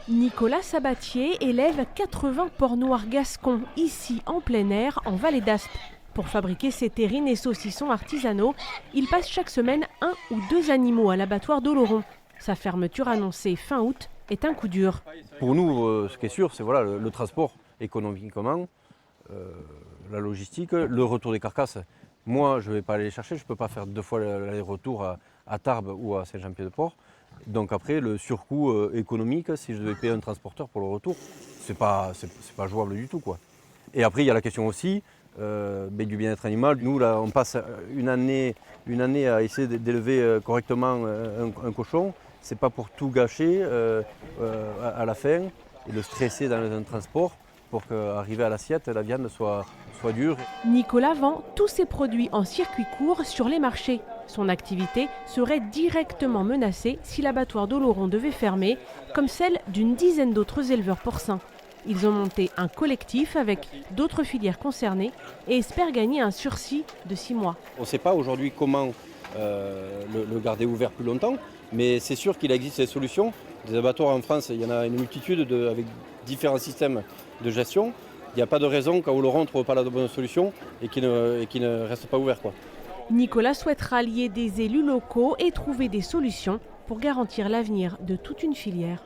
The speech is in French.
Nicolas Sabatier élève 80 porcs noirs gascons, ici en plein air, en Vallée d'Aspe. Pour fabriquer ses terrines et saucissons artisanaux, il passe chaque semaine 1 ou 2 animaux à l'abattoir d'Oloron. Sa fermeture annoncée fin août est un coup dur. Pour nous, ce qui est sûr, c'est voilà, le transport économiquement, la logistique, le retour des carcasses. Moi, je ne vais pas aller les chercher, je ne peux pas faire 2 fois l'aller-retour à Tarbes ou à Saint-Jean-Pied-de-Port. Donc après, le surcoût économique, si je devais payer un transporteur pour le retour, c'est pas jouable du tout, quoi. Et après, il y a la question aussi du bien-être animal. Nous, là, on passe une année à essayer d'élever correctement un cochon. C'est pas pour tout gâcher à la fin et le stresser dans un transport pour qu'arrivé à l'assiette, la viande soit dure. Nicolas vend tous ses produits en circuit court sur les marchés. Son activité serait directement menacée si l'abattoir d'Oloron devait fermer, comme celle d'une dizaine d'autres éleveurs porcins. Ils ont monté un collectif avec d'autres filières concernées et espèrent gagner un sursis de 6 mois. On ne sait pas aujourd'hui comment le garder ouvert plus longtemps, mais c'est sûr qu'il existe des solutions. Des abattoirs en France, il y en a une multitude avec différents systèmes de gestion. Il n'y a pas de raison qu'à Oloron on ne trouve pas la bonne solution et qu'il ne reste pas ouvert, quoi. Nicolas souhaite rallier des élus locaux et trouver des solutions pour garantir l'avenir de toute une filière.